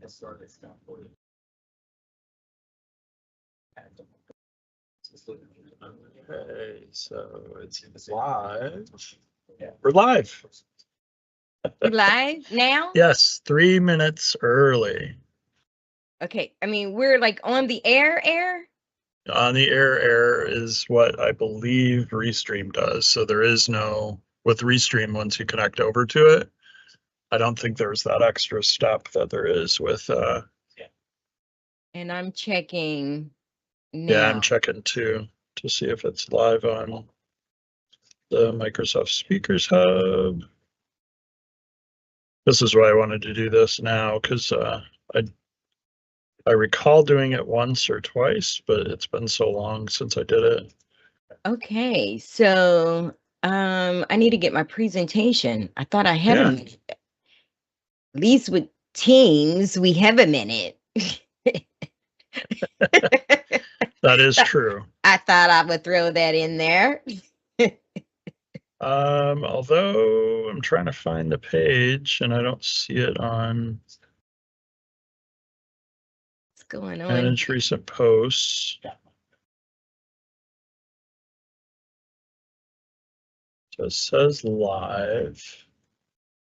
Okay, so it's live. We're live. We live now? Yes, 3 minutes early. Okay. I mean, we're like on the air. On the air is what I believe Restream does. So there is no, with Restream, once you connect over to it, I don't think there's that extra step that there is with And I'm checking now. yeah, I'm checking too to see if it's live on the Microsoft Speakers Hub. This is why I wanted to do this now, because I recall doing it once or twice, but it's been so long since I did it. Okay, so I need to get my presentation. I thought I had a minute. At least with Teams, we have a minute. That is true. I thought I would throw that in there. Although I'm trying to find the page and I don't see it on What's going on? Manage Recent Posts. So it says live.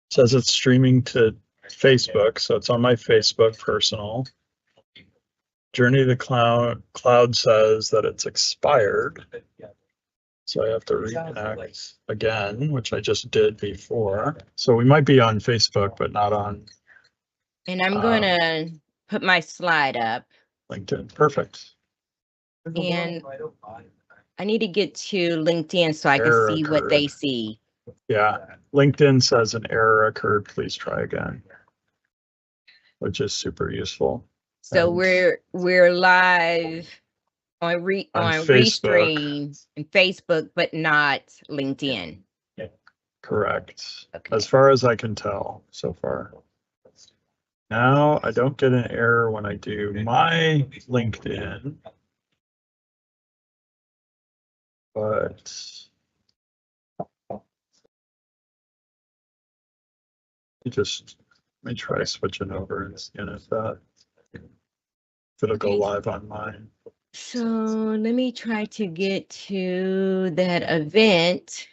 It says it's streaming to Facebook, so it's on my Facebook personal. Journey to the Cloud says that it's expired. So I have to reconnect again, which I just did before. So we might be on Facebook, but not on. And I'm going to put my slide up. LinkedIn. Perfect. And I need to get to LinkedIn so I Error can see occurred. what they see. Yeah. LinkedIn says an error occurred. Please try again, which is super useful. So And we're live on Facebook. Restream and Facebook, but not LinkedIn. Correct. Okay. As far as I can tell so far. Now I don't get an error when I do my LinkedIn, but let me try switching over and seeing if it'll go live on mine. So let me try to get to that event.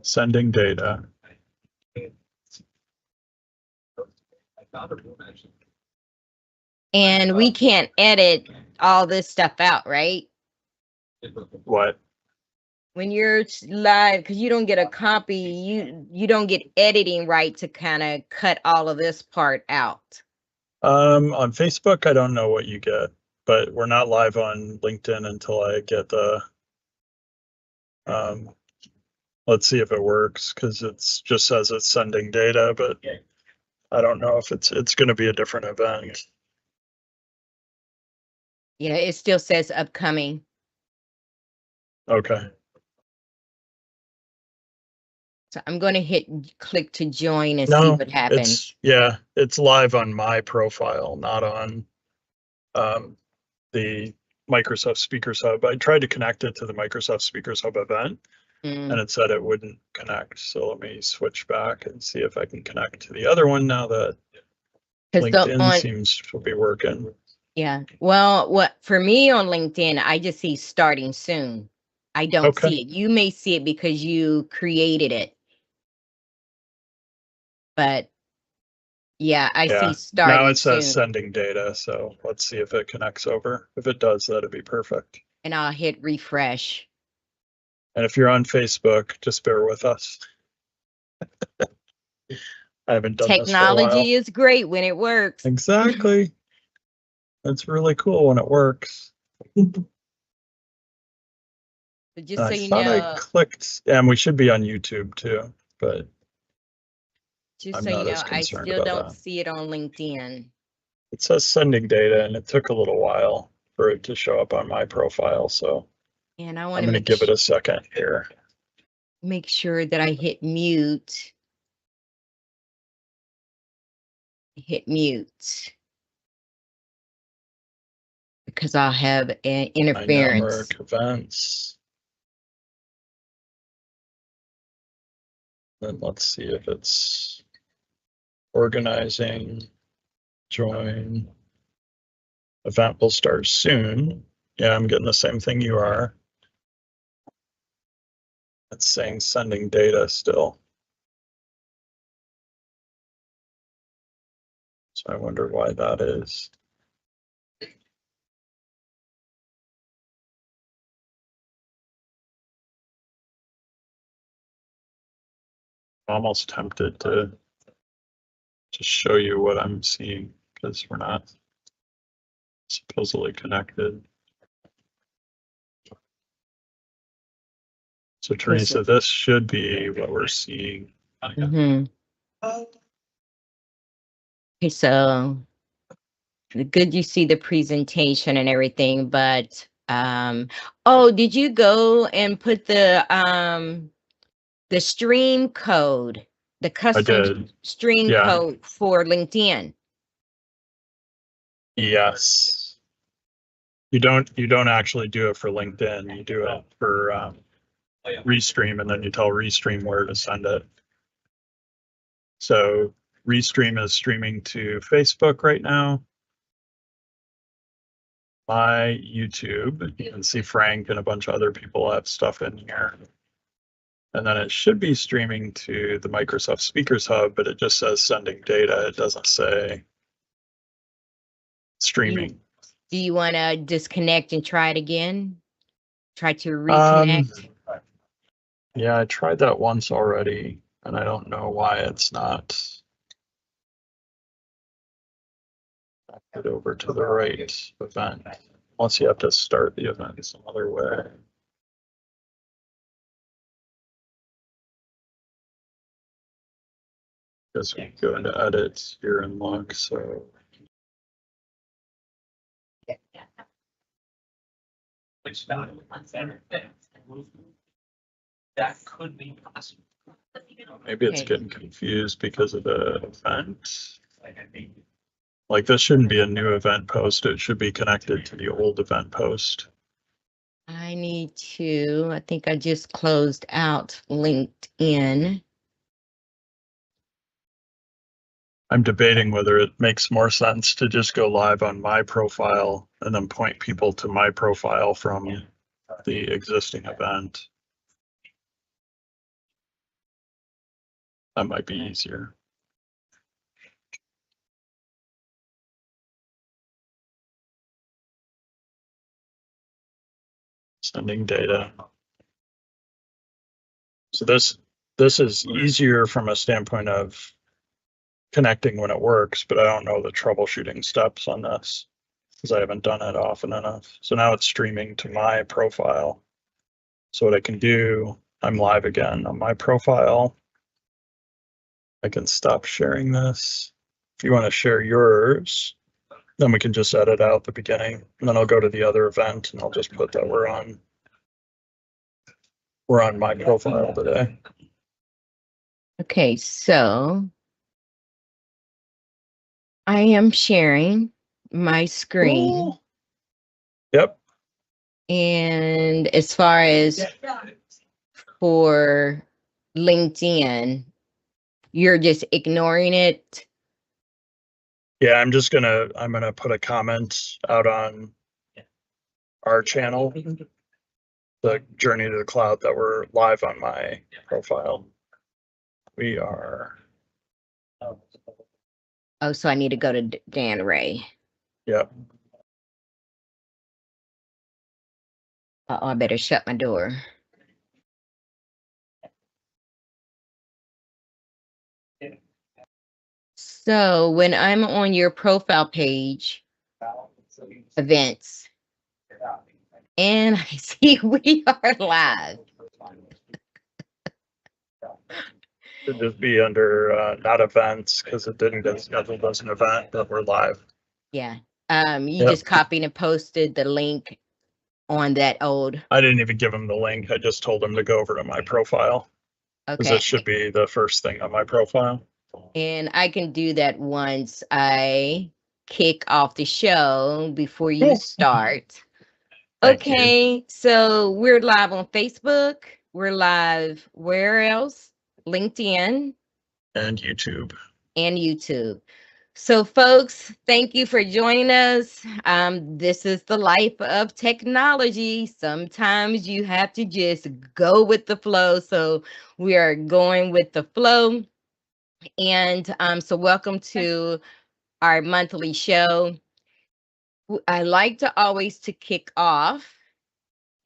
Sending data. And we can't edit all this stuff out, right? What? When you're live, because you don't get a copy, you don't get editing right to kind of cut all of this part out. On Facebook, I don't know what you get, but we're not live on LinkedIn until I get the let's see if it works, because it's just says it's sending data, but I don't know if it's going to be a different event. Yeah, it still says upcoming. Okay. So I'm going to click to join and see what happens. It's live on my profile, not on the Microsoft Speakers Hub. I tried to connect it to the Microsoft Speakers Hub event, and it said it wouldn't connect. So let me switch back and see if I can connect to the other one now that LinkedIn seems to be working. Yeah. Well, what for me on LinkedIn, I just see starting soon. I don't see it. You may see it because you created it. But yeah, I see starting now it says soon. sending data, so let's see if it connects over. If it does, that'd be perfect. And I'll hit refresh. And if you're on Facebook, just bear with us. I haven't done this for a while. Technology is great when it works. Exactly. It's really cool when it works. But just so you know, I clicked, and we should be on YouTube too, but just so you know, I still don't see it on LinkedIn. It says sending data, and it took a little while for it to show up on my profile, so and I'm going to give it a second here. Make sure that I hit mute. Hit mute. Because I'll have an interference. Events. Then let's see if it's organizing. Join. Event will start soon. Yeah, I'm getting the same thing you are. It's saying sending data still. So I wonder why that is. I'm almost tempted to just show you what I'm seeing because we're not supposedly connected. So Teresa, this should be what we're seeing. Mhm. Okay, so good you see the presentation and everything, but oh, did you go and put the stream code, the I custom did. stream Yeah. code for LinkedIn? Yes. You don't actually do it for LinkedIn. You do it for Restream, and then you tell Restream where to send it. So Restream is streaming to Facebook right now. My YouTube, you can see Frank and a bunch of other people have stuff in here. And then it should be streaming to the Microsoft Speakers Hub, but it just says sending data. It doesn't say streaming. Do you want to disconnect and try it again? Try to reconnect? Yeah, I tried that once already, and I don't know why it's not connected over to the right event. Unless you have to start the event some other way. Because we go into edit here and look, so. That could be possible. Maybe it's Okay. getting confused because of the event. Like this shouldn't be a new event post. It should be connected to the old event post. I think I just closed out LinkedIn. I'm debating whether it makes more sense to just go live on my profile and then point people to my profile from the existing event. That might be easier. Sending data. So this is easier from a standpoint of connecting when it works, but I don't know the troubleshooting steps on this because I haven't done it often enough. So now it's streaming to my profile. So what I can do, I'm live again on my profile. I can stop sharing this. If you want to share yours, then we can just edit out the beginning, and then I'll go to the other event and I'll just put that we're on my profile today. Okay, so I am sharing my screen. Cool. Yep. And as far as for LinkedIn, you're just ignoring it. Yeah, I'm gonna put a comment out on our channel, the Journey to the Cloud, that we're live on my profile. We are. Oh, so I need to go to Dan Ray. Yep. I better shut my door. So when I'm on your profile page, events, and I see we are live. Should just be under not events because it didn't get scheduled as an event, but we're live. Yeah. You Yep. just copied and posted the link on that old. I didn't even give him the link. I just told him to go over to my profile because Okay. it should be the first thing on my profile. And I can do that once I kick off the show before you Cool. start. Thank you. Okay, so we're live on Facebook. We're live where else? LinkedIn And YouTube. and YouTube. So, folks, thank you for joining us. This is the life of technology. Sometimes you have to just go with the flow. So, we are going with the flow. And so, welcome to our monthly show. I like to always to kick off,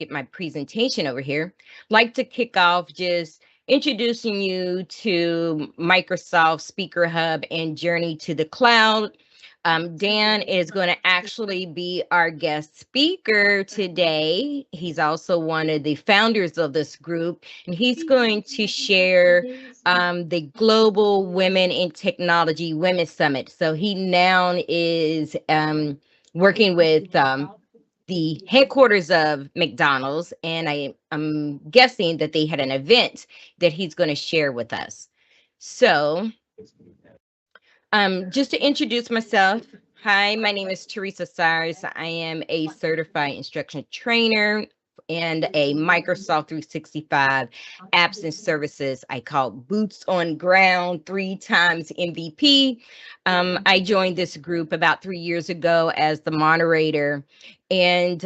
get my presentation over here, like to kick off just introducing you to Microsoft Speaker Hub and Journey to the Cloud. Dan is going to actually be our guest speaker today. He's also one of the founders of this group, and he's going to share the Global Women in Technology Women's Summit. So he now is working with the headquarters of McDonald's, and I'm guessing that they had an event that he's going to share with us. So, just to introduce myself, hi, my name is Teresa Cyrus. I am a certified instructional trainer and a Microsoft 365 apps and services. I call Boots on Ground 3 times MVP. I joined this group about 3 years ago as the moderator, and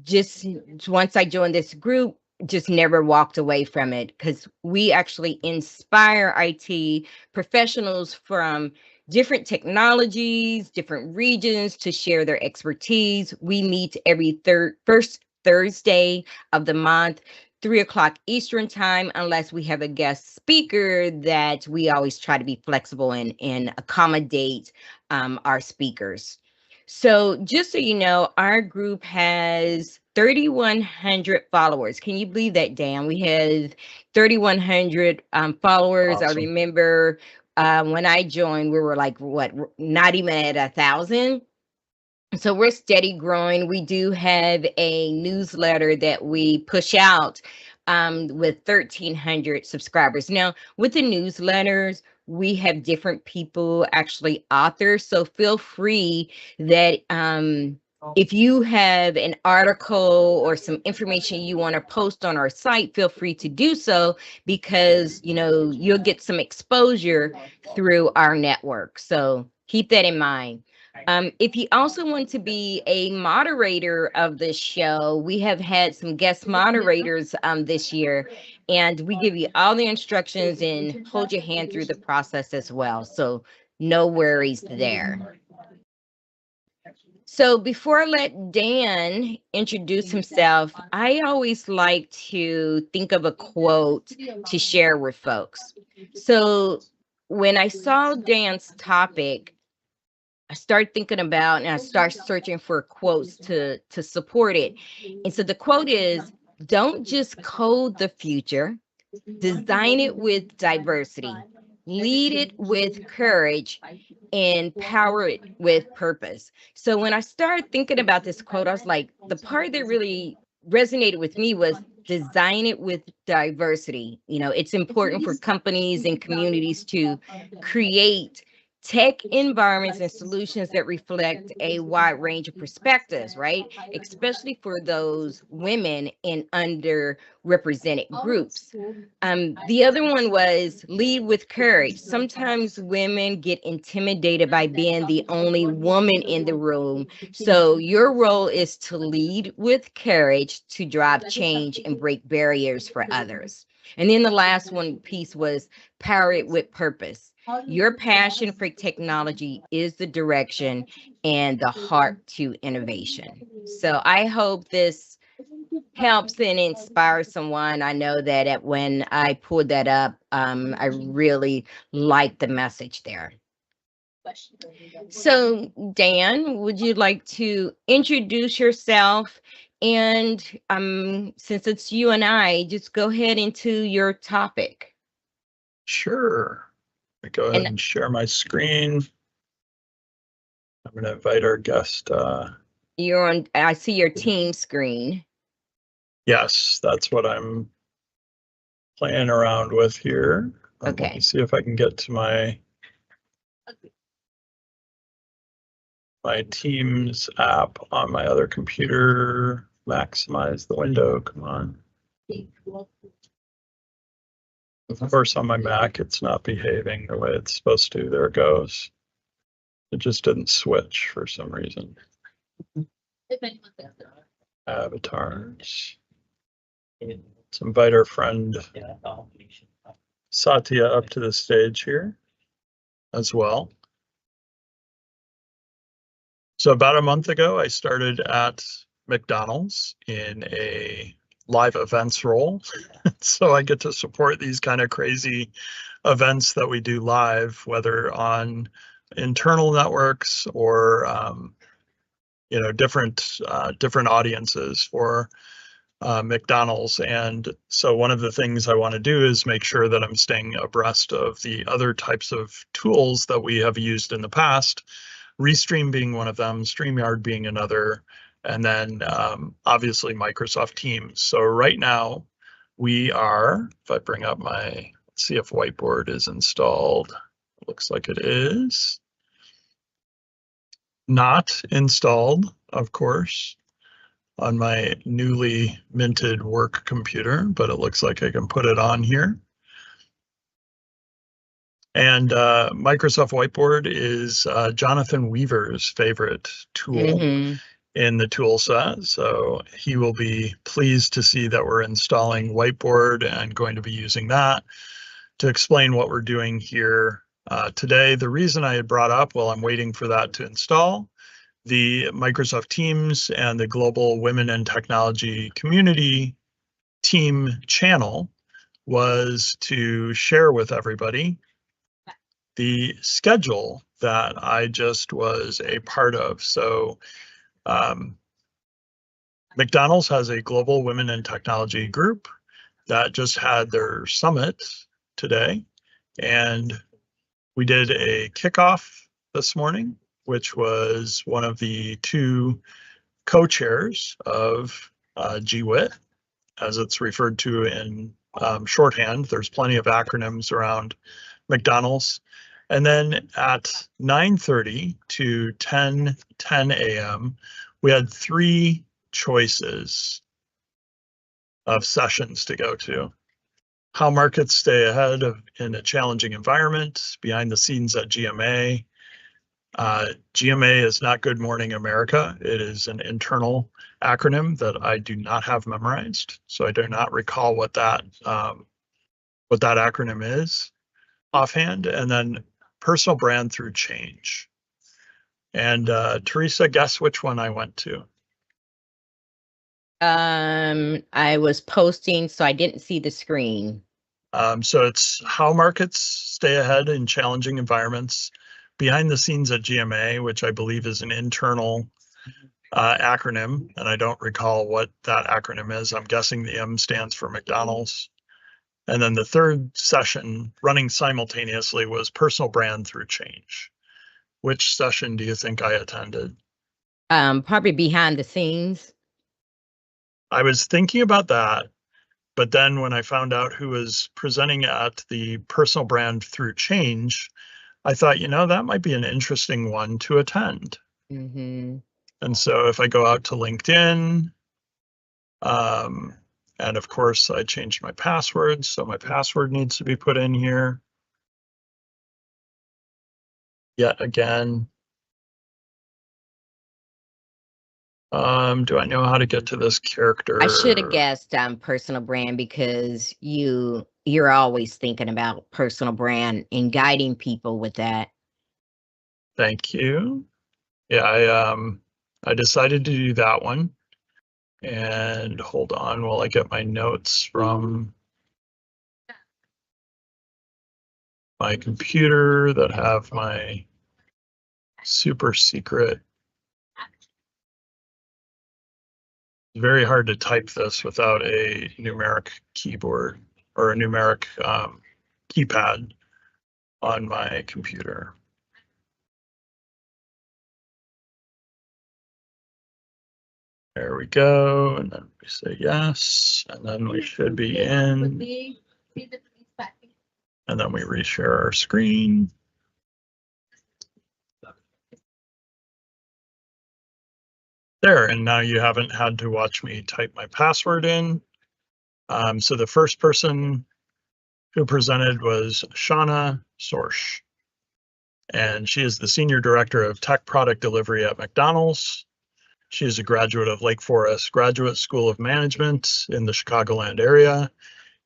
just once I joined this group, just never walked away from it, because we actually inspire IT professionals from different technologies, different regions to share their expertise. We meet every first Thursday of the month, 3 o'clock Eastern time, unless we have a guest speaker that we always try to be flexible and accommodate our speakers. So just so you know, our group has 3,100 followers. Can you believe that, Dan? We had 3,100 followers. Awesome. I remember when I joined, we were like, what, not even at 1,000. So we're steady growing. We do have a newsletter that we push out with 1,300 subscribers. Now, with the newsletters, we have different people, actually authors. So feel free that if you have an article or some information you want to post on our site, feel free to do so, because you'll get some exposure through our network. So keep that in mind. If you also want to be a moderator of this show, we have had some guest moderators this year, and we give you all the instructions and hold your hand through the process as well. So no worries there. So before I let Dan introduce himself, I always like to think of a quote to share with folks. So when I saw Dan's topic, I started thinking about, and I started searching for quotes to support it. And so the quote is, don't just code the future, design it with diversity, lead it with courage, and power it with purpose. So when I started thinking about this quote, I was like, the part that really resonated with me was design it with diversity. It's important for companies and communities to create tech environments and solutions that reflect a wide range of perspectives, right? Especially for those women in underrepresented groups. The other one was lead with courage. Sometimes women get intimidated by being the only woman in the room. So your role is to lead with courage to drive change and break barriers for others. And then the last one piece was power it with purpose. Your passion for technology is the direction and the heart to innovation. So I hope this helps and inspires someone. I know that when I pulled that up, I really liked the message there. So Dan, would you like to introduce yourself? And since it's you and I, just go ahead into your topic. Sure. Go ahead and share my screen. I'm going to invite our guest. You're on, I see your team screen. Yes, that's what I'm playing around with here. Okay. Let me see if I can get to my Teams app on my other computer. Maximize the window. Come on. Of course, on my Mac, it's not behaving the way it's supposed to. There it goes. It just didn't switch for some reason. Avatars. Let's invite our friend Satya up to the stage here as well. So about a month ago, I started at McDonald's in a live events role. So I get to support these kind of crazy events that we do live, whether on internal networks or different audiences for McDonald's. And so one of the things I want to do is make sure that I'm staying abreast of the other types of tools that we have used in the past, Restream being one of them, StreamYard being another, and then obviously Microsoft Teams. So right now we are, if I bring up let's see if Whiteboard is installed. It looks like it is. Not installed, of course, on my newly minted work computer, but it looks like I can put it on here. And Microsoft Whiteboard is Jonathan Weaver's favorite tool in the tool set. So he will be pleased to see that we're installing Whiteboard and going to be using that to explain what we're doing here today. The reason I had brought up, while I'm waiting for that to install, the Microsoft Teams and the Global Women in Technology Community Team channel was to share with everybody the schedule that I just was a part of. So McDonald's has a Global Women in Technology group that just had their summit today, and we did a kickoff this morning, which was one of the two co-chairs of GWIT, as it's referred to in shorthand. There's plenty of acronyms around McDonald's. And then at 9:30 to 10 a.m., we had 3 choices of sessions to go to. How markets stay ahead in a challenging environment, behind the scenes at GMA. GMA is not Good Morning America. It is an internal acronym that I do not have memorized, so I do not recall what that acronym is offhand. And then personal brand through change. And Teresa, guess which one I went to? I was posting, so I didn't see the screen. So it's how markets stay ahead in challenging environments, behind the scenes at GMA, which I believe is an internal acronym, and I don't recall what that acronym is. I'm guessing the M stands for McDonald's. And then the third session running simultaneously was personal brand through change. Which session do you think I attended? Probably behind the scenes. I was thinking about that, but then when I found out who was presenting at the personal brand through change, I thought, that might be an interesting one to attend. Mm-hmm. And so if I go out to LinkedIn, and of course I changed my password, so my password needs to be put in here. Yet again. Do I know how to get to this character? I should have guessed personal brand, because you're always thinking about personal brand and guiding people with that. Thank you. Yeah, I decided to do that one. And hold on while I get my notes from my computer that have my super secret. It's very hard to type this without a numeric keyboard or a numeric keypad on my computer. There we go, and then we say yes, and then we should be in, and then we reshare our screen. There, and now you haven't had to watch me type my password in. So the first person who presented was Shauna Sorsch. and she is the Senior Director of Tech Product Delivery at McDonald's. She is a graduate of Lake Forest Graduate School of Management in the Chicagoland area.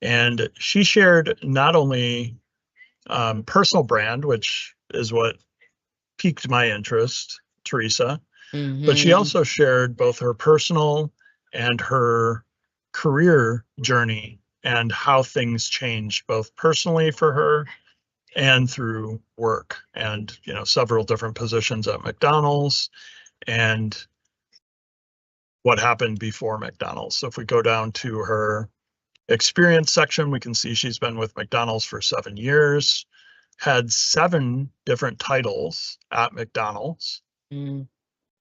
And she shared not only personal brand, which is what piqued my interest, Teresa, but she also shared both her personal and her career journey and how things changed both personally for her and through work, and several different positions at McDonald's and what happened before McDonald's. So if we go down to her experience section, we can see she's been with McDonald's for 7 years, had 7 different titles at McDonald's, and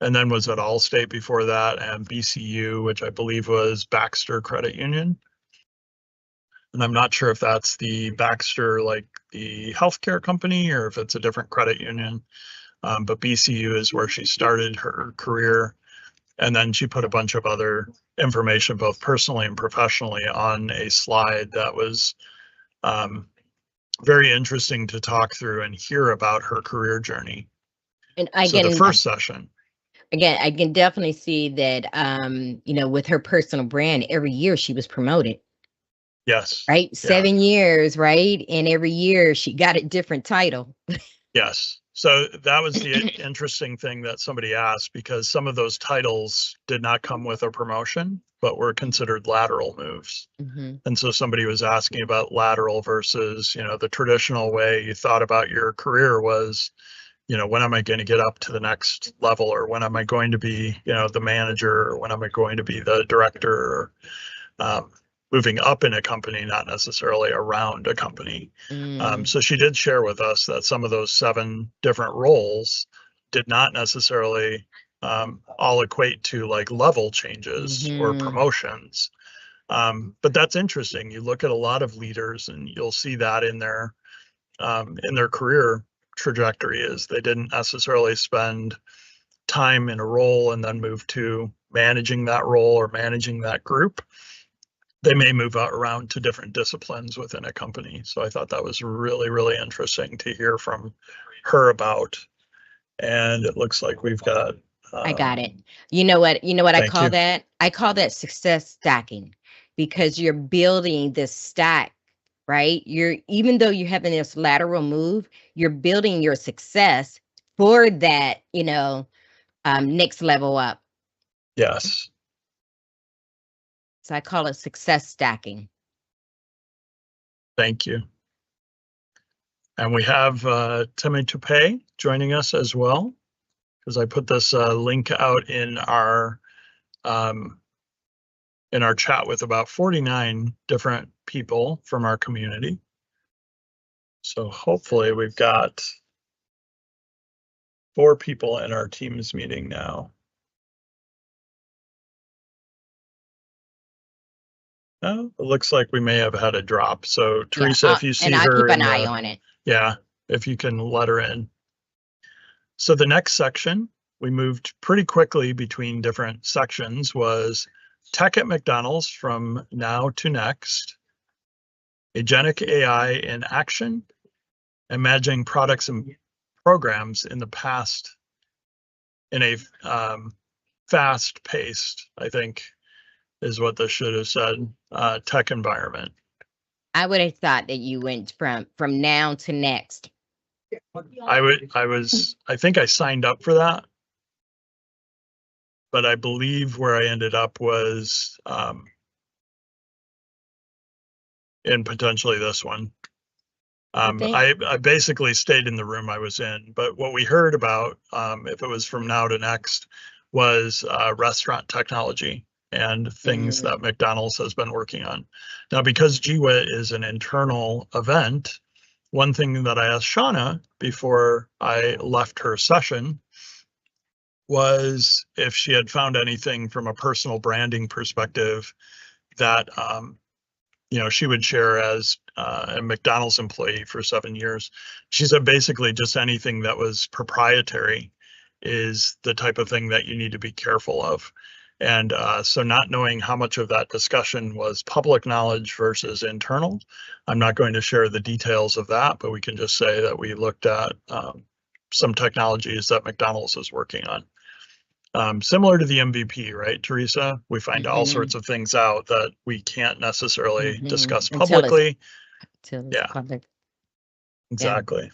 then was at Allstate before that, and BCU, which I believe was Baxter Credit Union. And I'm not sure if that's the Baxter, like the healthcare company, or if it's a different credit union. But BCU is where she started her career. And then she put a bunch of other information, both personally and professionally, on a slide that was very interesting to talk through and hear about her career journey. And So the first session. Again, I can definitely see that, with her personal brand, every year she was promoted. Yes. Right? Yeah. 7 years, right? And every year she got a different title. Yes. So that was the interesting thing that somebody asked, because some of those titles did not come with a promotion, but were considered lateral moves. And so somebody was asking about lateral versus, the traditional way you thought about your career was, when am I going to get up to the next level, or when am I going to be, the manager, or when am I going to be the director, or moving up in a company, not necessarily around a company. So she did share with us that some of those 7 different roles did not necessarily all equate to like level changes or promotions. But that's interesting. You look at a lot of leaders and you'll see that in their career trajectory is they didn't necessarily spend time in a role and then move to managing that role or managing that group. They may move around to different disciplines within a company. So I thought that was really, really interesting to hear from her about. And it looks like we've got. I got it. You know what I call you. that? I call that success stacking, because you're building this stack, right? Even though you're having this lateral move, you're building your success for that, next level up. Yes. So I call it success stacking. Thank you. And we have Timmy Toupé joining us as well, because I put this link out in our chat with about 49 different people from our community. So hopefully we've got 4 people in our Teams meeting now. Oh, it looks like we may have had a drop. So Teresa, if you see and her, I'll keep an eye on it. Yeah, if you can let her in. So the next section, we moved pretty quickly between different sections, was Tech at McDonald's from now to next, Agentic AI in action, imagining products and programs in the past in a fast-paced, I think, is what this should have said, tech environment. I would have thought that you went from now to next. I think I signed up for that, but I believe where I ended up was in potentially this one. I basically stayed in the room I was in, but what we heard about, if it was from now to next, was restaurant technology and things that McDonald's has been working on. Now, because GWIT is an internal event, one thing that I asked Shauna before I left her session was if she had found anything from a personal branding perspective that she would share as a McDonald's employee for 7 years. She said basically just anything that was proprietary is the type of thing that you need to be careful of. And so not knowing how much of that discussion was public knowledge versus internal, I'm not going to share the details of that, but we can just say that we looked at some technologies that McDonald's is working on. Similar to the MVP, right, Teresa? We find all Mhm. sorts of things out that we can't necessarily Mhm. discuss Until it's- publicly. Till it's Yeah. public. Exactly.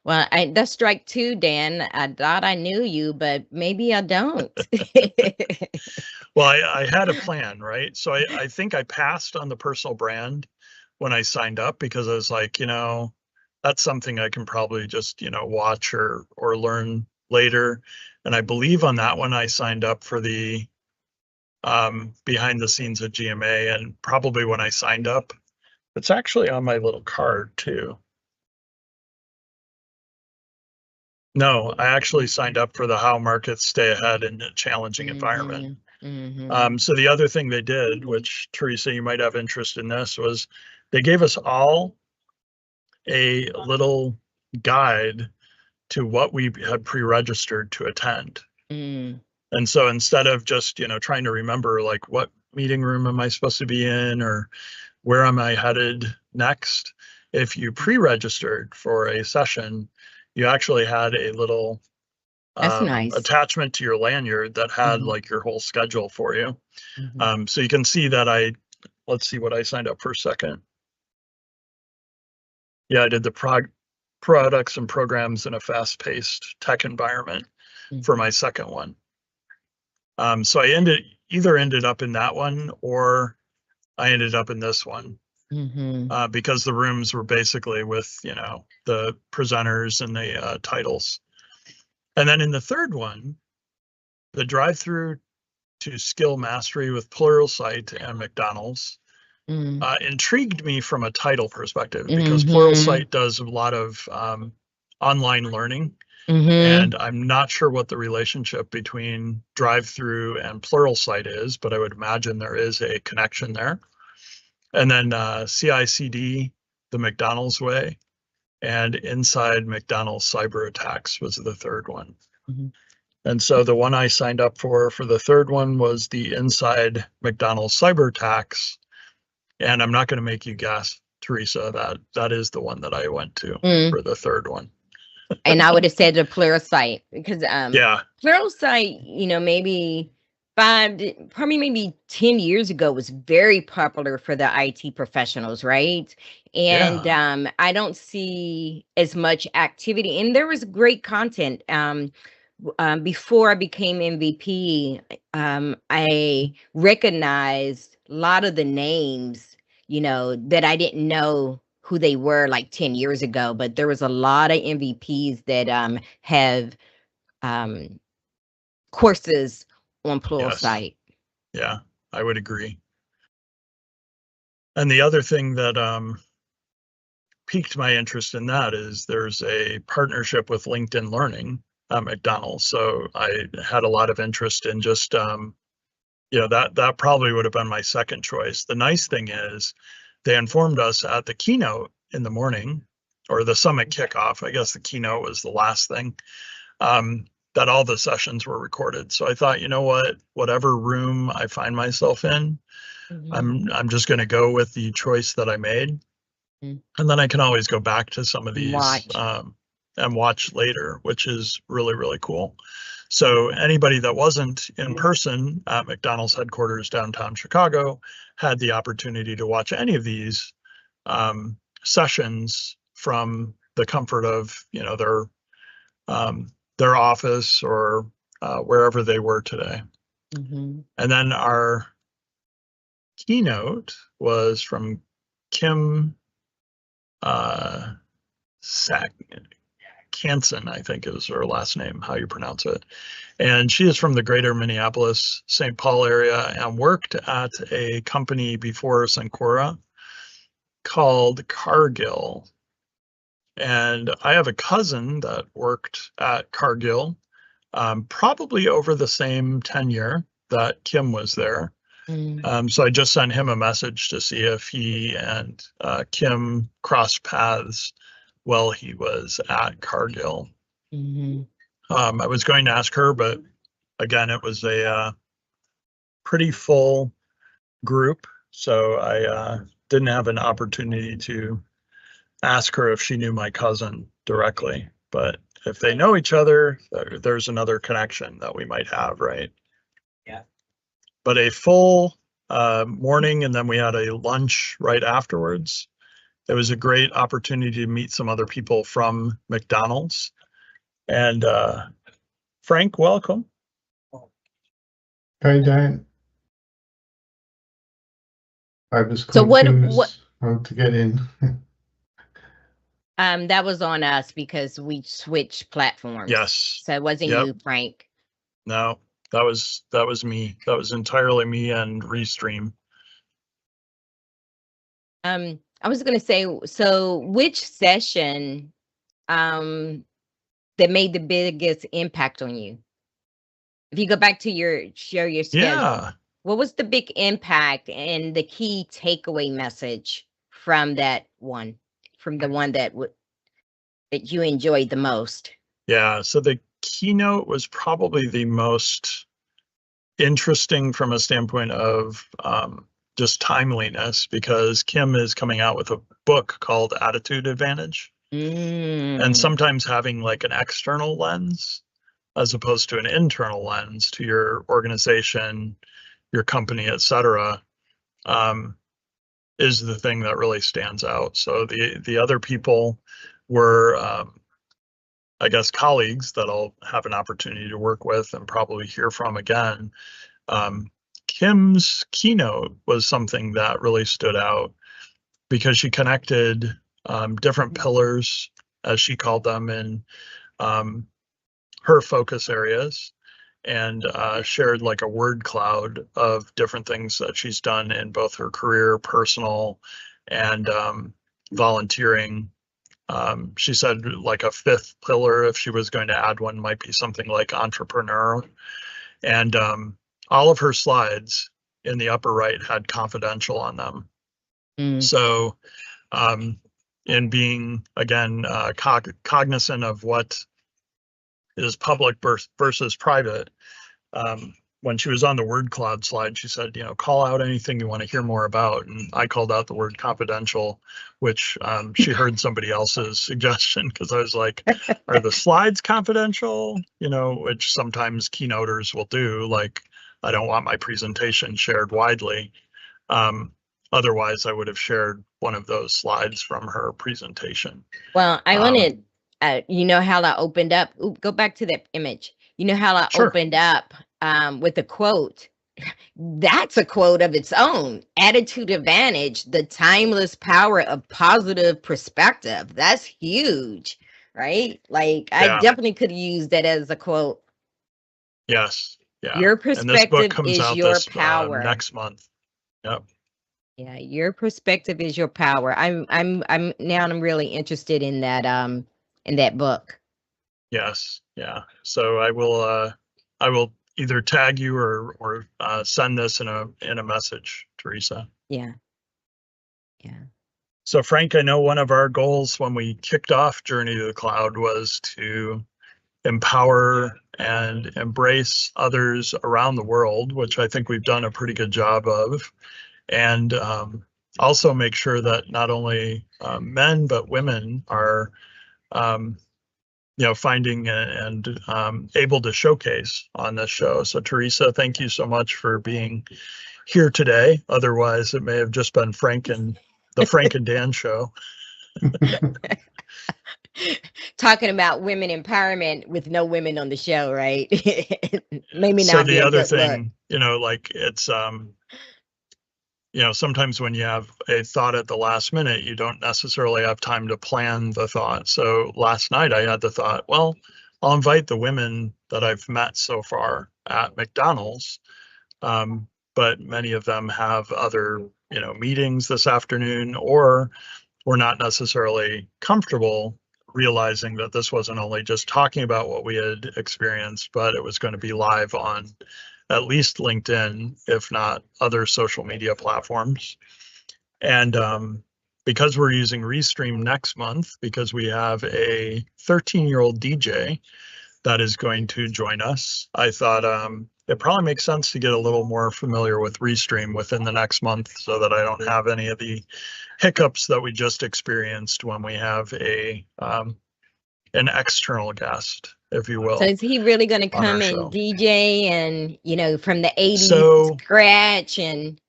Well, that's strike two, Dan. I thought I knew you, but maybe I don't. Well, I had a plan, right? So I think I passed on the personal brand when I signed up because I was like, that's something I can probably just, watch or learn later. And I believe on that one I signed up for the behind the scenes at GMA, and probably when I signed up, it's actually on my little card too. No, I actually signed up for the How Markets Stay Ahead in a Challenging Environment. Mhm. So the other thing they did, which Teresa, you might have interest in this, was they gave us all a little guide to what we had pre-registered to attend. Mm. And so instead of just, trying to remember like what meeting room am I supposed to be in or where am I headed next, if you pre-registered for a session, you actually had a little That's nice. attachment to your lanyard that had Mhm. like your whole schedule for you. Mhm. So you can see that let's see what I signed up for a second. Yeah, I did the products and programs in a fast-paced tech environment for Mhm. my second one. So I ended up in that one, or I ended up in this one, Mhm. because the rooms were basically with, the presenters and the titles. And then in the third one, the drive-through to skill mastery with Pluralsight and McDonald's Mm. intrigued me from a title perspective because Mhm. Pluralsight does a lot of online learning, Mhm. and I'm not sure what the relationship between drive-through and Pluralsight is, but I would imagine there is a connection there. And then CI/CD, the McDonald's way, and Inside McDonald's Cyber Attacks was the third one. Mhm. And so the one I signed up for the third one was the Inside McDonald's Cyber Attacks. And I'm not going to make you guess, Teresa, that is the one that I went to Mm. for the third one. And I would have said the Pluralsight because Yeah, Pluralsight, maybe probably maybe 10 years ago was very popular for the IT professionals, right? And yeah, I don't see as much activity, and there was great content. Before I became MVP, I recognized a lot of the names, that I didn't know who they were like 10 years ago, but there was a lot of MVPs that have um, courses on yes, Pluralsight. yeah, I would agree. And the other thing that piqued my interest in that is there's a partnership with LinkedIn Learning at McDonald's. So I had a lot of interest in just, that probably would have been my second choice. The nice thing is they informed us at the keynote in the morning, or the summit kickoff. I guess the keynote was the last thing, that all the sessions were recorded. So I thought, you know what, whatever room I find myself in, Mhm. I'm just going to go with the choice that I made. Mm. And then I can always go back to some of these Watch. and watch later, which is really, really cool. So anybody that wasn't in person at McDonald's headquarters downtown Chicago had the opportunity to watch any of these sessions from the comfort of, their office or wherever they were today. Mhm. And then our keynote was from Kim Kansen, I think is her last name, how you pronounce it. And she is from the greater Minneapolis, St. Paul area and worked at a company before Cencora called Cargill. And I have a cousin that worked at Cargill, probably over the same tenure that Kim was there. Mm. So I just sent him a message to see if he and Kim crossed paths while he was at Cargill. Mhm. I was going to ask her, but again, it was a pretty full group, so I didn't have an opportunity to ask her if she knew my cousin directly. But if they know each other, there's another connection that we might have, right? Yeah. But a full morning, and then we had a lunch right afterwards. It was a great opportunity to meet some other people from McDonald's. And Frank, welcome. Hi, Dan. I was So what- confused how to get in. That was on us because we switched platforms. Yes. So it wasn't Yep. you, Frank. No, that was me. That was entirely me and Restream. I was gonna say, so which session that made the biggest impact on you? If you go back to share your schedule, Yeah. what was the big impact and the key takeaway message from that one, from the one that you enjoyed the most? Yeah. So the keynote was probably the most interesting from a standpoint of just timeliness, because Kim is coming out with a book called Attitude Advantage. And sometimes having like an external lens as opposed to an internal lens to your organization, your company, etc., is the thing that really stands out. So the other people were, I guess, colleagues that I'll have an opportunity to work with and probably hear from again. Kim's keynote was something that really stood out because she connected different pillars, as she called them, in her focus areas, and shared like a word cloud of different things that she's done in both her career, personal, and volunteering. She said like a fifth pillar, if she was going to add one, might be something like entrepreneur. And all of her slides in the upper right had confidential on them. So in being, again, cognizant of what is public versus private, when she was on the word cloud slide, she said, call out anything you want to hear more about. And I called out the word confidential, which she heard somebody else's suggestion, because I was like, are the slides confidential? Which sometimes keynoters will do. Like, I don't want my presentation shared widely. Otherwise, I would have shared one of those slides from her presentation. Well, I wanted, how I opened up. Go back to that image. How I Sure. opened up with a quote. That's a quote of its own. Attitude Advantage, the timeless power of positive perspective. That's huge, right? Like, Yeah. I definitely could use that as a quote. Yes. Yeah. Your And this book perspective comes is out your this power. next month. Yep. Yeah, your perspective is your power. I'm really interested in that book. Yes. Yeah. So I will either tag you or send this in a message, Teresa. Yeah. Yeah. So Frank, I know one of our goals when we kicked off Journey to the Cloud was to empower and embrace others around the world, which I think we've done a pretty good job of. And also make sure that not only men, but women are, finding and able to showcase on this show. So Teresa, thank you so much for being here today. Otherwise, it may have just been the Frank and Dan show. Talking about women empowerment with no women on the show, right? Maybe So not the be a other good look. thing, like it's, sometimes when you have a thought at the last minute, you don't necessarily have time to plan the thought. So last night I had the thought, well, I'll invite the women that I've met so far at McDonald's. But many of them have other, meetings this afternoon, or were not necessarily comfortable realizing that this wasn't only just talking about what we had experienced, but it was going to be live on at least LinkedIn, if not other social media platforms. And because we're using Restream next month, because we have a 13-year-old DJ that is going to join us, I thought it probably makes sense to get a little more familiar with Restream within the next month, so that I don't have any of the hiccups that we just experienced when we have a an external guest, if you will. So is he really going to on our come show. and DJ and, from the 80s So- scratch and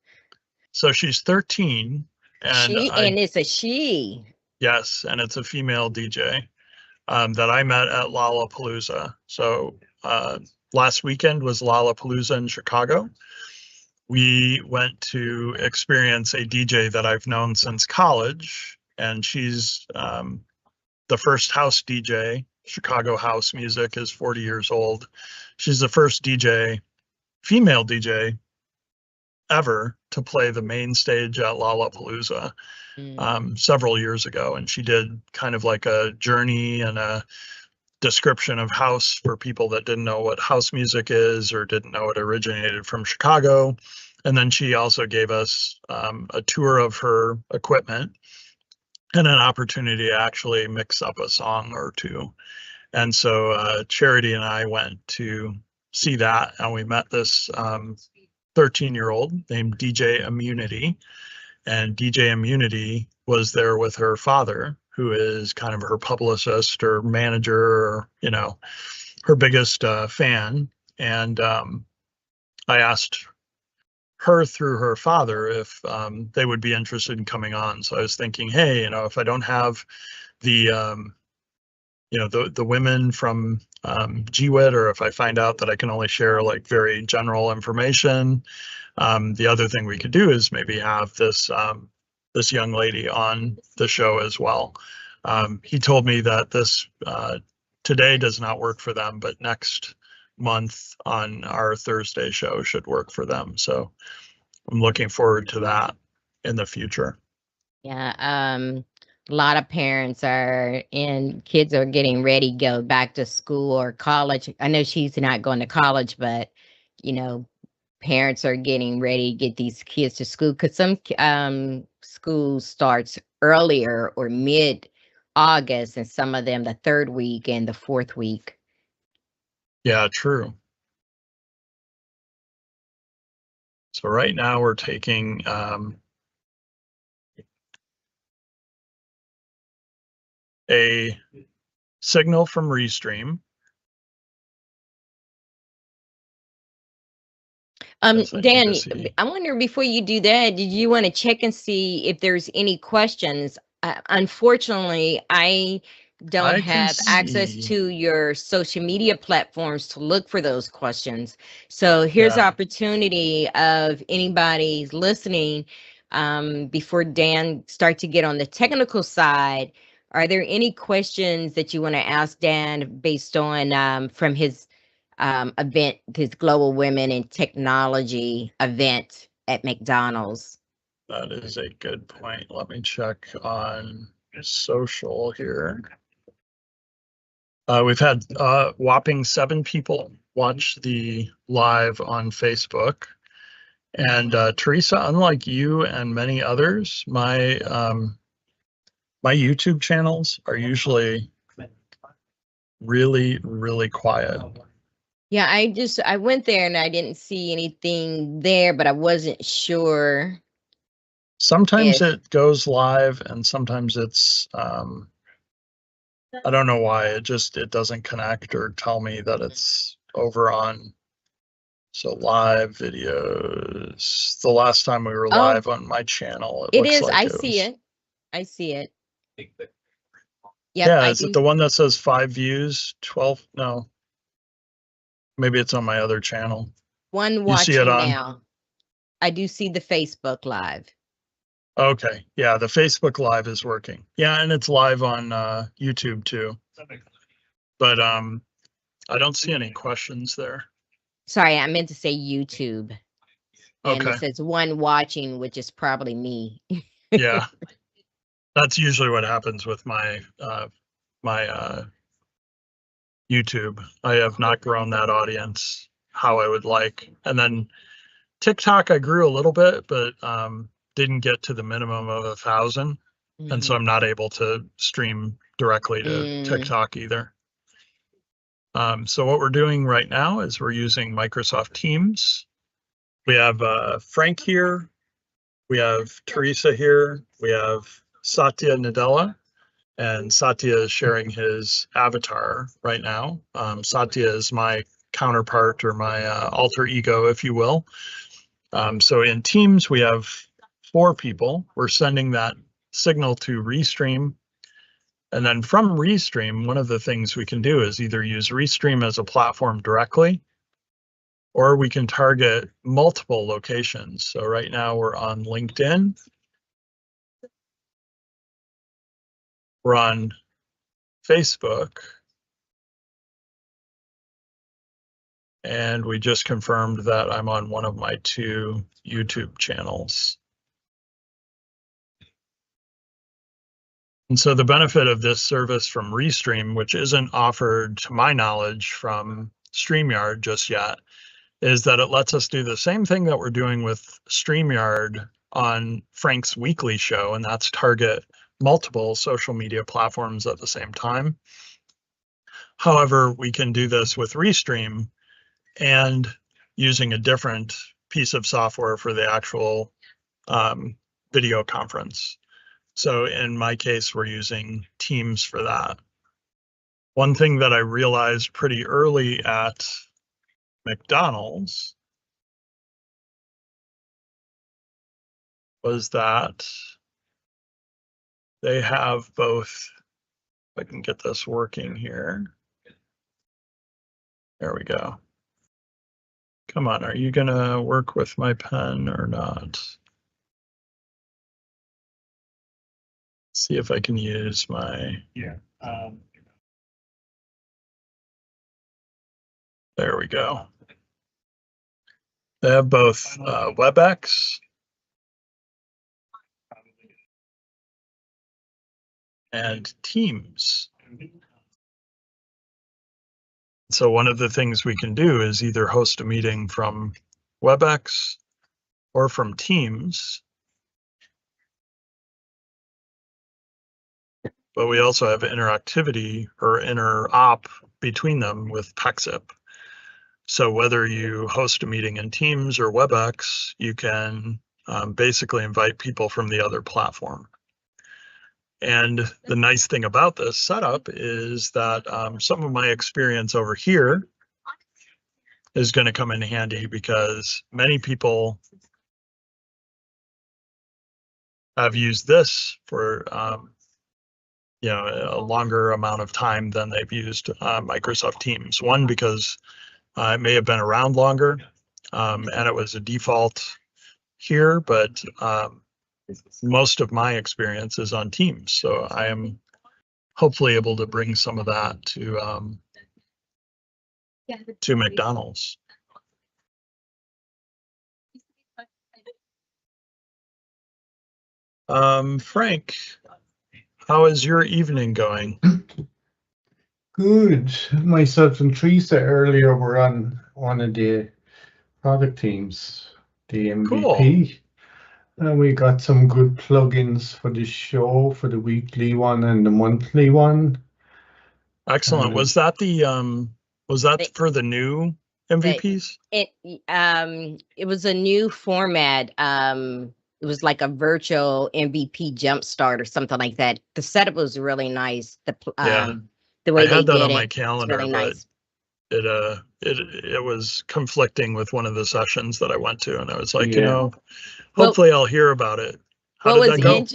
So she's 13, and and it's a she. yes, and it's a female DJ that I met at Lollapalooza. So last weekend was Lollapalooza in Chicago. We went to experience a DJ that I've known since college, and she's the first house DJ. Chicago house music is 40 years old. She's the first DJ, female DJ ever to play the main stage at Lollapalooza several years ago. And she did kind of like a journey and a description of house for people that didn't know what house music is or didn't know it originated from Chicago. And then she also gave us a tour of her equipment and an opportunity to actually mix up a song or two. And so Charity and I went to see that, and we met this 13-year-old named DJ Immunity. And DJ Immunity was there with her father, who is kind of her publicist or manager, or, her biggest fan. And I asked her through her father if they would be interested in coming on. So I was thinking, hey, if I don't have the the women from GWIT, or if I find out that I can only share like very general information, the other thing we could do is maybe have this this young lady on the show as well. He told me that this today does not work for them, but next month on our Thursday show should work for them. So I'm looking forward to that in the future. Yeah. A lot of parents kids are getting ready to go back to school or college. I know she's not going to college, but parents are getting ready to get these kids to school, because some school starts earlier or mid-August, and some of them the third week and the fourth week. Yeah, true. So right now we're taking a signal from Restream. Yes, I need Dan, to see. I wonder, before you do that, did you want to check and see if there's any questions? Unfortunately, I don't I can have access see. to your social media platforms to look for those questions. So here's Yeah. opportunity of anybody listening, before Dan start to get on the technical side. Are there any questions that you want to ask Dan based on from his event, his Global Women in Technology event at McDonald's? That is a good point. Let me check on social here. We've had whopping 7 people watch the live on Facebook. And Teresa, unlike you and many others, my my YouTube channels are usually really, really quiet. Yeah, I went there and I didn't see anything there, but I wasn't sure. Sometimes If- it goes live, and sometimes it's I don't know why, it doesn't connect or tell me that it's over on. So live videos, the last time we were Oh. live on my channel, It looks is, like I it see was- it. I see it. Yep, Yeah, I is do. it the one that says 5 views, 12? No. Maybe it's on my other channel. One You watching see it on? now. I do see the Facebook Live. Okay, yeah, the Facebook Live is working. Yeah, and it's live on YouTube too. But I don't see any questions there. Sorry, I meant to say YouTube. And Okay. it says one watching, which is probably me. Yeah. That's usually what happens with my my YouTube. I have not grown that audience how I would like. And then TikTok, I grew a little bit, but didn't get to the minimum of 1,000. And so I'm not able to stream directly to TikTok either. So what we're doing right now is we're using Microsoft Teams. We have Frank here. We have Teresa here. We have Satya Nadella. and Satya is sharing his avatar right now. Satya is my counterpart or my alter ego, if you will. So in Teams, we have 4 people. We're sending that signal to Restream. And then from Restream, one of the things we can do is either use Restream as a platform directly, or we can target multiple locations. So right now we're on LinkedIn. We're on Facebook. And we just confirmed that I'm on one of my 2 YouTube channels. And so the benefit of this service from Restream, which isn't offered to my knowledge from StreamYard just yet, is that it lets us do the same thing that we're doing with StreamYard on Frank's weekly show, and that's target multiple social media platforms at the same time. However, we can do this with Restream and using a different piece of software for the actual video conference. So in my case, we're using Teams for that. One thing that I realized pretty early at McDonald's was that they have both, if I can get this working here. There we go. Come on, are you gonna work with my pen or not? See if I can use my, there we go. They have both WebEx and Teams. So one of the things we can do is either host a meeting from WebEx or from Teams. But we also have interactivity or interop between them with Pexip. So whether you host a meeting in Teams or WebEx, you can basically invite people from the other platform. And the nice thing about this setup is that some of my experience over here is going to come in handy because many people have used this for a longer amount of time than they've used Microsoft Teams. One, because it may have been around longer and it was a default here, but most of my experience is on Teams. So I am hopefully able to bring some of that to McDonald's. Frank, how is your evening going? Good. Myself and Teresa earlier were on one of the product teams, the MVP. And we got some good plugins for the show, for the weekly one and the monthly one. Excellent. Was that for the new MVPs? It was a new format. It was like a virtual MVP jumpstart or something like that. The setup was really nice. The way I had they that did on my it, calendar, really but nice. it was conflicting with one of the sessions that I went to, and I was like, Well, hopefully I'll hear about it. How did that go?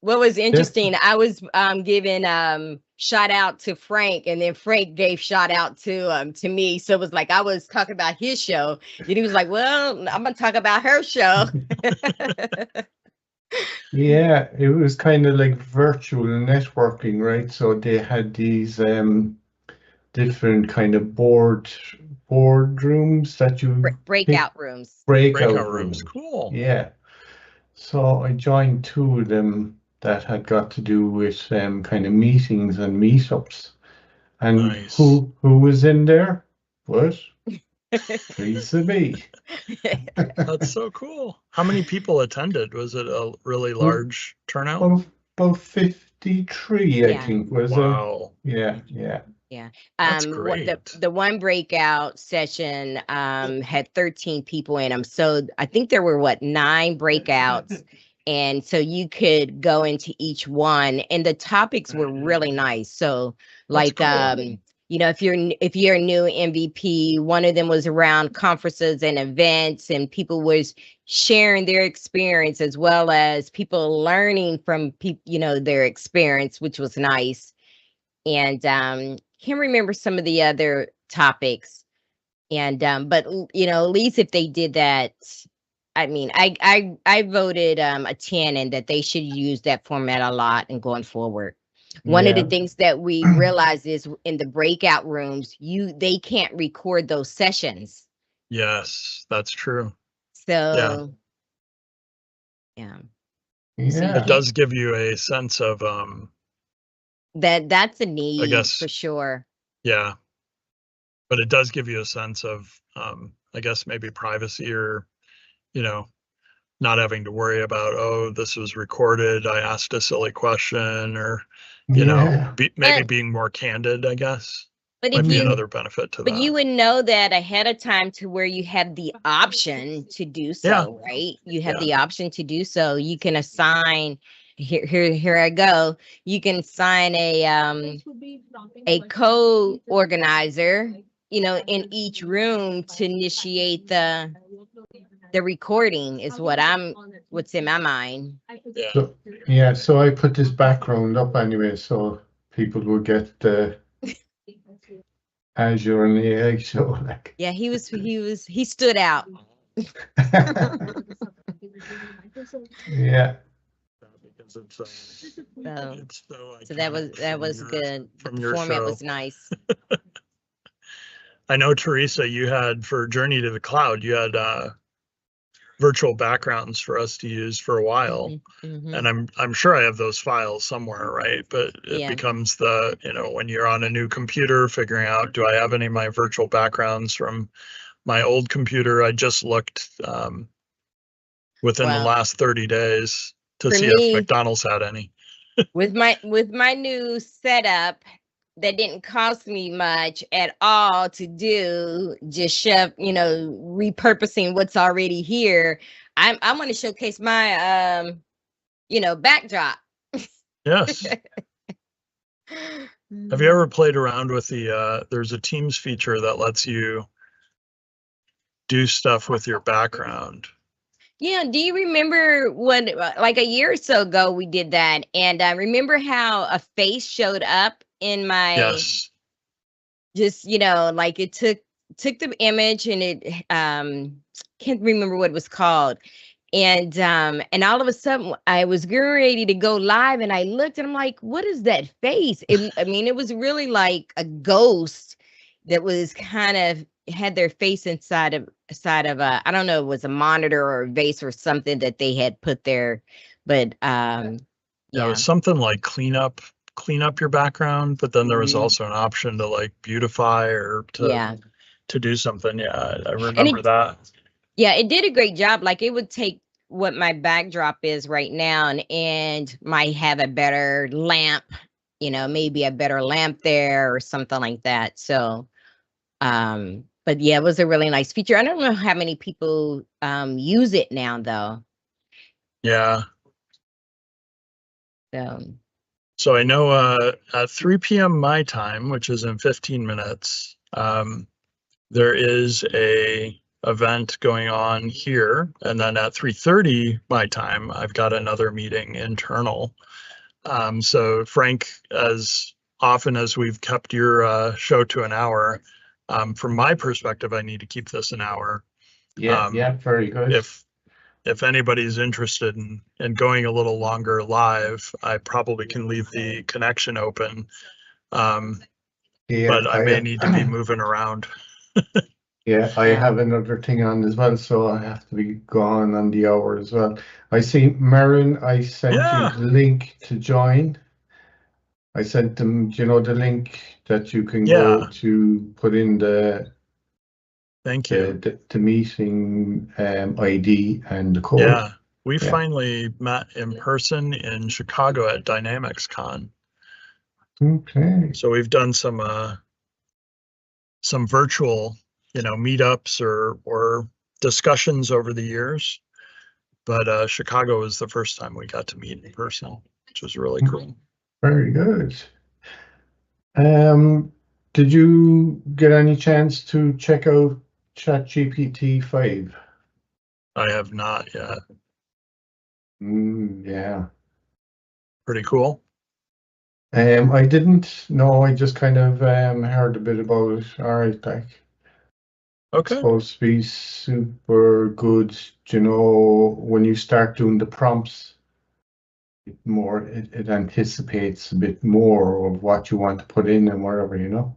What was interesting, I was giving shout out to Frank, and then Frank gave shout out to me. So it was like I was talking about his show, and he was like, "Well, I'm gonna talk about her show." Yeah, it was kind of like virtual networking, right? So they had these different kind of boardrooms that you breakout rooms. Breakout rooms. Cool. Yeah. So I joined 2 of them that had got to do with kind of meetings and meetups. And Nice. who was in there? What? Teresa B. That's so cool. How many people attended? Was it a really large turnout? About 53, I think, was it? Wow. Yeah. That's great. The one breakout session had 13 people in them. So I think there were 9 breakouts, And so you could go into each one, and the topics were really nice. So like, cool. you know, if you're a new MVP, one of them was around conferences and events, and people was sharing their experience, as well as people learning from people, you know, their experience, which was nice. And can't remember some of the other topics. And but you know, at least if they did that, I mean, I voted a 10, and that they should use that format a lot and going forward. One of the Yeah. things that we realized is in the breakout rooms, they can't record those sessions. Yes, that's true. So yeah. So you It does give you a sense of that's a need, guess, for sure. yeah. But it does give you a sense of I guess maybe privacy, or, you know, not having to worry about, oh, this was recorded, I asked a silly question, or, you know, maybe being more candid, I guess. But Might if be you, another benefit to but that. you would know that ahead of time, to where you have the option to do so, right? You have the option to do so. You can assign, here I go. You can assign a co-organizer, you know, in each room to initiate the recording, is what's in my mind. Yeah. So I put this background up anyway, so people will get the Azure and the egg show. Like. Yeah, he stood out. Yeah. Because So that was good. From The your format show was nice. I know, Teresa, you had, for Journey to the Cloud, you had virtual backgrounds for us to use for a while. Mm-hmm. And I'm sure I have those files somewhere, right? But it becomes the, you know, when you're on a new computer, figuring out, do I have any of my virtual backgrounds from my old computer? I just looked within the last 30 days to see if McDonald's had any. With my new setup, that didn't cost me much at all to do, just shove, you know, repurposing what's already here. I'm going to showcase my you know, backdrop. Yes. Have you ever played around with the there's a Teams feature that lets you do stuff with your background? Yeah, do you remember when, like a year or so ago, we did that? And I remember how a face showed up in my, just, you know, like it took the image, and it can't remember what it was called. And all of a sudden I was getting ready to go live, and I looked, and I'm like, what is that face? I mean, it was really like a ghost that was kind of had their face inside of a, I don't know, it was a monitor or a vase or something that they had put there. But it was something like clean up your background, but then there was also an option to like beautify, or to do something. Yeah, I remember that. Yeah, it did a great job. Like, it would take what my backdrop is right now and might have a better lamp, you know, maybe a better lamp there or something like that. So but yeah, it was a really nice feature. I don't know how many people use it now, though. Yeah. So I know at 3 p.m. my time, which is in 15 minutes, there is a event going on here, and then at 3:30 my time, I've got another meeting internal. So Frank, as often as we've kept your show to an hour, from my perspective, I need to keep this an hour. Yeah, very good. If anybody's interested in going a little longer live, I probably can leave the connection open. But I may need to be moving around. Yeah, I have another thing on as well, so I have to be gone on the hour as well. I see, Marin, I sent you the link to join. I sent them, you know, the link that you can go to put in the the meeting ID and the code. Yeah, we finally met in person in Chicago at Dynamics Con. Okay. So we've done some virtual, you know, meetups or discussions over the years. But Chicago was the first time we got to meet in person, which was really cool. Very good. Did you get any chance to check out ChatGPT 5? I have not yet. Yeah. Pretty cool. I didn't know. I just kind of heard a bit about it. All right, like Okay. supposed to be super good. You know, when you start doing the prompts, it anticipates a bit more of what you want to put in and whatever, you know.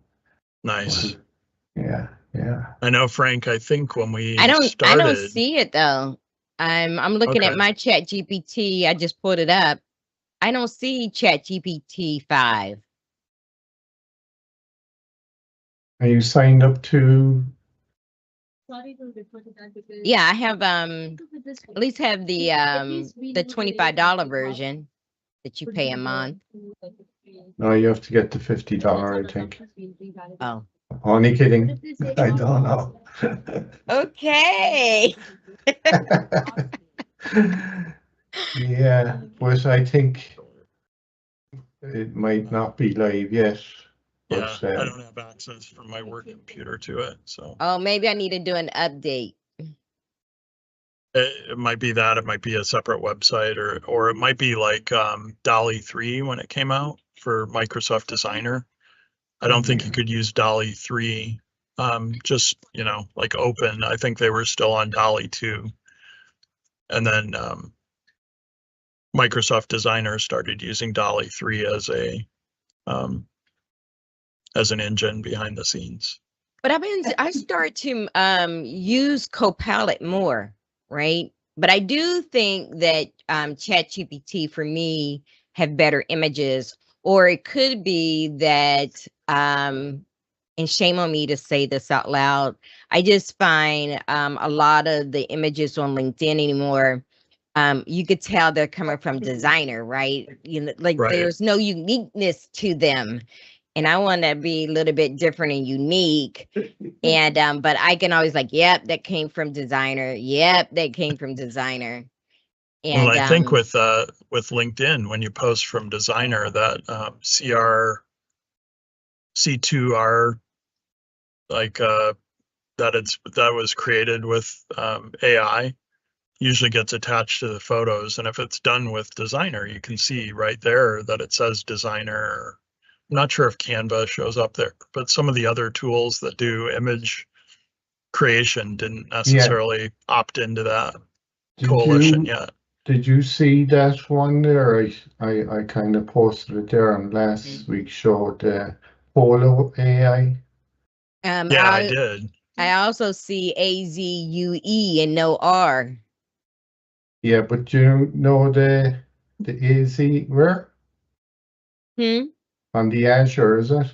Nice. Yeah. I know, Frank. I think when we I don't started, see it though. I'm looking at Okay. my Chat GPT. I just pulled it up. I don't see Chat GPT 5. Mm-hmm. Are you signed up to? Yeah, I have at least have the $25 version that you pay a month. No, you have to get the $50, I think. Oh. Only kidding. I don't know. Okay. Yeah, but I think it might not be live yet. Yeah, But, I don't have access from my work computer to it, so Oh, maybe I need to do an update. it might be that. It might be a separate website, or it might be like DALL-E 3 when it came out for Microsoft Designer. I don't think you could use DALL-E 3 just, like open. I think they were still on DALL-E 2. And then Microsoft Designer started using DALL-E 3 as an engine behind the scenes. But I start to use Copilot more, right? But I do think that ChatGPT for me have better images, or it could be that and shame on me to say this out loud, I just find a lot of the images on LinkedIn anymore, you could tell they're coming from designer, right? Like Right. there's no uniqueness to them. And I want to be a little bit different and unique. And but I can always like, yep, that came from designer. Yep, that came from designer. And Well, I think with LinkedIn, when you post from designer, that C2R, like that was created with AI, usually gets attached to the photos. And if it's done with designer, you can see right there that it says designer. I'm not sure if Canva shows up there, but some of the other tools that do image creation didn't necessarily opt into that coalition yet. Did you see that one there? I kind of posted it there on last week's show, the Polo AI. Yeah, I did. I also see AZUE and no R. Yeah, but you know the AZ where? On the Azure, is it?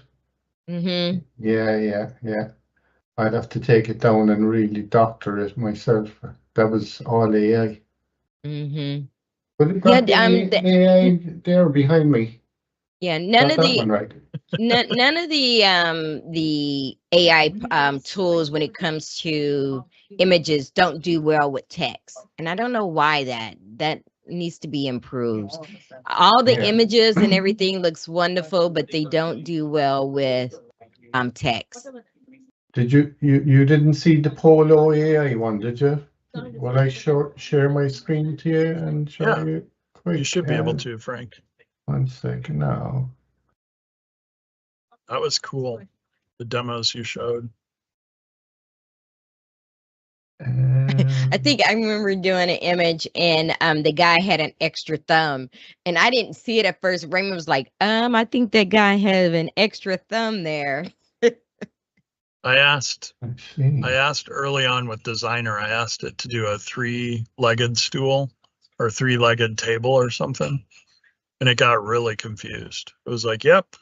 Mm-hmm. Yeah. I'd have to take it down and really doctor it myself. That was all AI. Mm-hmm. But it got the AI there behind me. Yeah, none of the right. none of the AI tools when it comes to images don't do well with text, and I don't know why that needs to be improved. All the images and everything looks wonderful, but they don't do well with text. Did you didn't see the Polo AI one, did you? Will I share my screen to you and show you quick? You should be able to, Frank. 1 second now. That was cool. The demos you showed. I think I remember doing an image and the guy had an extra thumb and I didn't see it at first. Raymond was like, I think that guy had an extra thumb there. I asked early on with designer, I asked it to do a 3-legged stool or 3-legged table or something. And it got really confused. It was like, yep,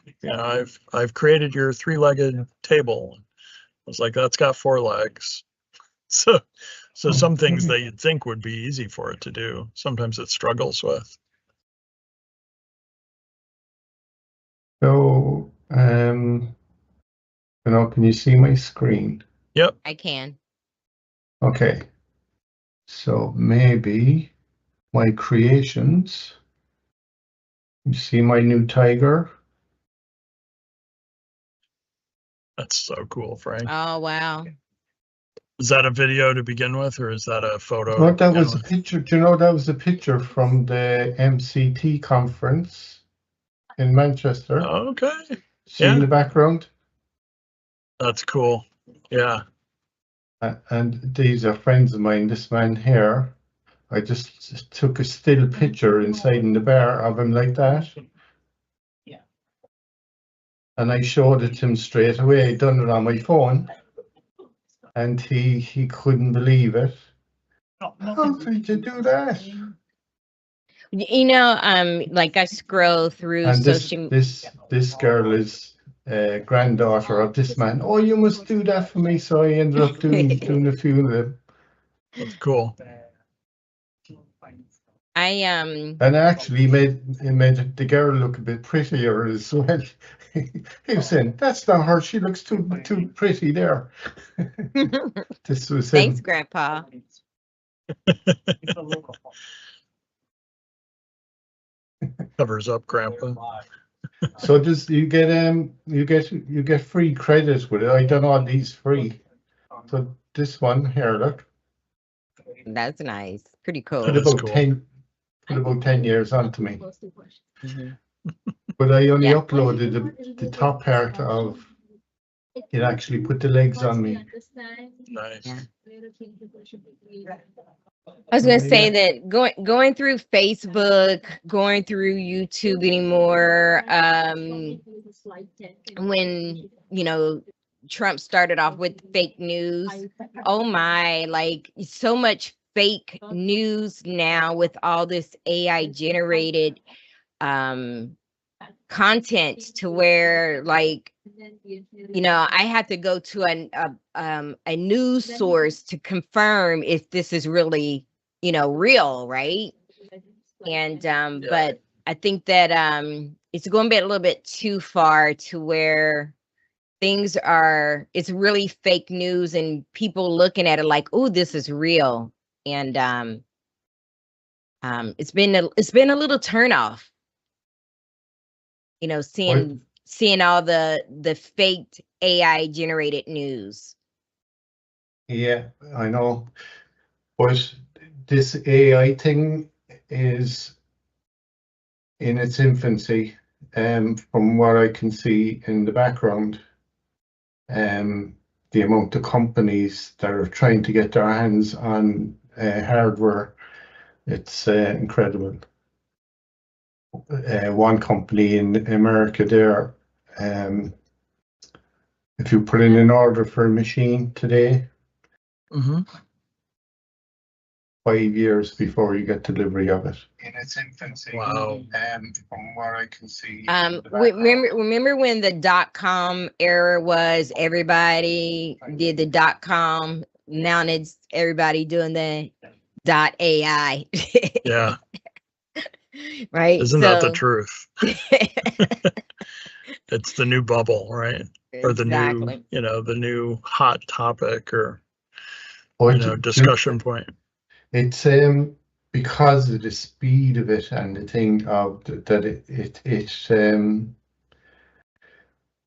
I've created your 3-legged table. I was like, that's got 4 legs. So some things that you'd think would be easy for it to do, sometimes it struggles with. So, can you see my screen? Yep. I can. Okay. So maybe my creations. You see my new tiger? That's so cool, Frank. Oh, wow. Is that a video to begin with, or is that a photo? Well, that was a picture. Do you know that was a picture from the MCT conference in Manchester? Oh, okay. See in the background? That's cool. Yeah. And these are friends of mine. This man here, I just took a still picture inside in the bar of him like that. Yeah. And I showed it to him straight away. I'd done it on my phone. And he couldn't believe it. How did you do that? You know, like I scroll through And social. this girl is granddaughter of this man. Oh, you must do that for me. So I ended up doing a few of them. That's cool. And actually made the girl look a bit prettier as well. He was saying, "That's not her. She looks too pretty there." This was him. Thanks, Grandpa. Covers up Grandpa. So you get free credit with it. I done all these free. So this one here, look. That's nice. Pretty cool. That is cool. Put about 10 years onto me. Mhm. But I only Yeah. uploaded the top part of it. Actually put the legs on me. Nice. Yeah. I was gonna say that going through Facebook, going through YouTube anymore, when Trump started off with fake news, oh my, like so much fake news now with all this AI generated content to where like I had to go to a news source to confirm if this is really real, right? And but I think that it's going to be a little bit too far to where it's really fake news and people looking at it like, oh, this is real. And it's been a little turnoff, seeing all the faked AI generated news. Yeah, I know. But this AI thing is in its infancy, from what I can see in the background. The amount of companies that are trying to get their hands on hardware, it's incredible. One company in America there, if you put in an order for a machine today, 5 years before you get delivery of it. In its infancy. Wow. From what I can see. Remember when the .com era was, everybody did the .com. Now it's everybody doing the .ai. Yeah. Right. Isn't that the truth? It's the new bubble, right? Or the Exactly. new, the new hot topic or discussion point. It's because of the speed of it and the thing of that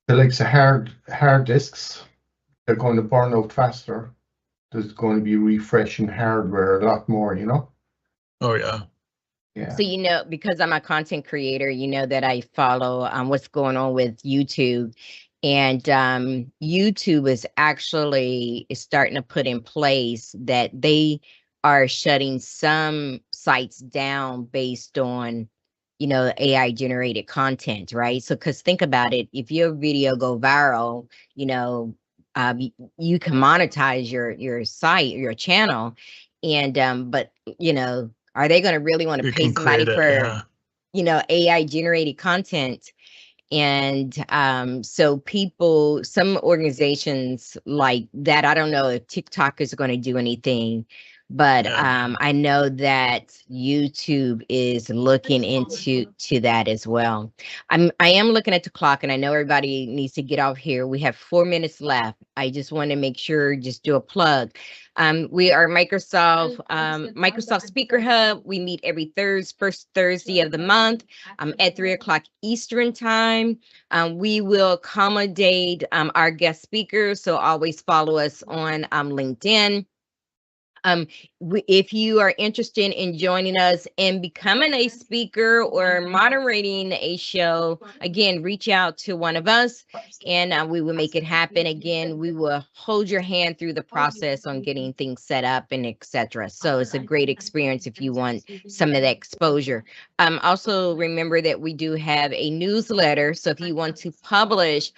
the likes of hard disks, they're going to burn out faster. There's going to be refreshing hardware a lot more, Oh yeah. Yeah. So because I'm a content creator, that I follow what's going on with YouTube. And YouTube is starting to put in place that they are shutting some sites down based on, AI generated content, right? So, because think about it, if your video go viral, you can monetize your site, your channel, and but are they going to really want to pay somebody for, AI generated content? And so some organizations like that, I don't know if TikTok is going to do anything, but Yeah. I know that YouTube is looking into that as well. I am looking at the clock, and I know everybody needs to get off here. We have 4 minutes left. I just want to make sure, just do a plug. We are Microsoft Speaker Hub. We meet every first Thursday of the month at 3:00 Eastern time. We will accommodate our guest speakers, so always follow us on LinkedIn. If you are interested in joining us and becoming a speaker or moderating a show, again, reach out to one of us and we will make it happen. Again, we will hold your hand through the process on getting things set up and etc. So it's a great experience if you want some of that exposure. Also remember that we do have a newsletter. So if you want to publish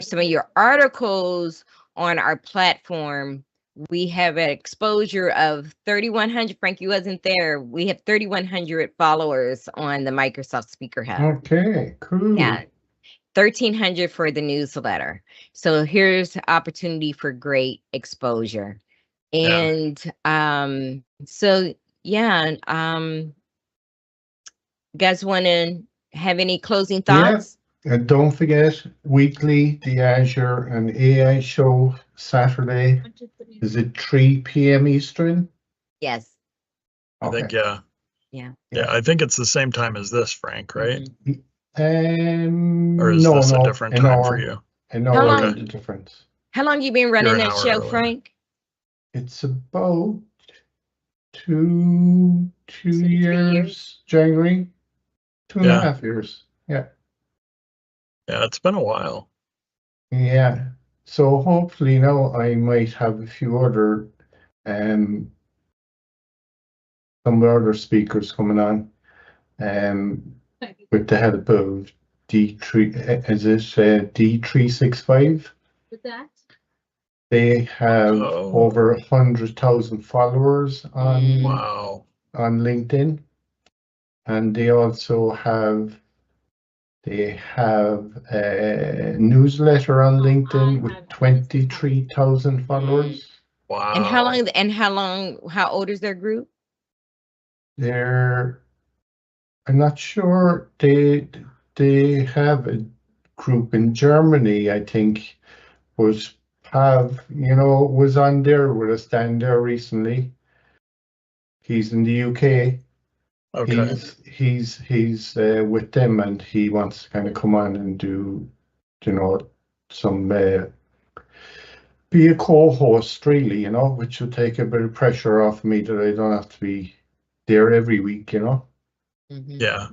some of your articles on our platform, we have an exposure of 3,100. Frank, you wasn't there. We have 3,100 followers on the Microsoft Speaker Hub. Okay, cool. Yeah, 1,300 for the newsletter. So here's the opportunity for great exposure. And so yeah, you guys want to have any closing thoughts? Yeah. And don't forget, weekly, the Azure and AI show, Saturday. Is it 3 p.m. Eastern? Yes. I think, yeah. Yeah. Yeah, I think it's the same time as this, Frank, right? Or Or is this a different time for you? An How hour long- difference. How long you been running an that hour show, early. Frank? It's about two 2 to 3 years, January, 2.5 years. Yeah. Yeah, it's been a while. Yeah. So hopefully now I might have a few other some other speakers coming on with the help of D3, is it D365? With that? They have Oh. over 100,000 followers on Wow. LinkedIn, and they also have a newsletter on LinkedIn with 23,000 followers. Wow. And how old is their group? I'm not sure. They have a group in Germany, I think, was on there with us down there recently. He's in the UK. Okay. He's with them, and he wants to kind of come on and do, some be a co-host, really, which will take a bit of pressure off me that I don't have to be there every week, Mhm. Yeah.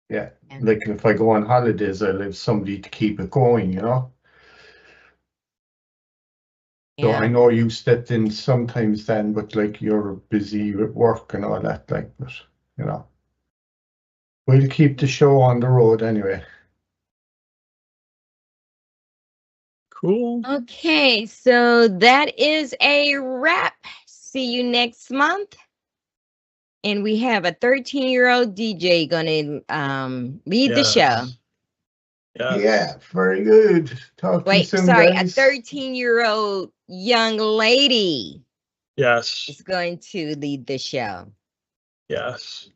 Yeah. Like if I go on holidays, I'll have somebody to keep it going, So Yeah. I know you stepped in sometimes then, but like you're busy with work and all that, but we'll keep the show on the road anyway. Cool. Okay, so that is a wrap. See you next month. And we have a 13-year-old DJ gonna lead the show. Yes. Yeah, very good. Talk to you Wait, soon, sorry, guys. a 13-year-old young lady Yes. is going to lead the show. Yes.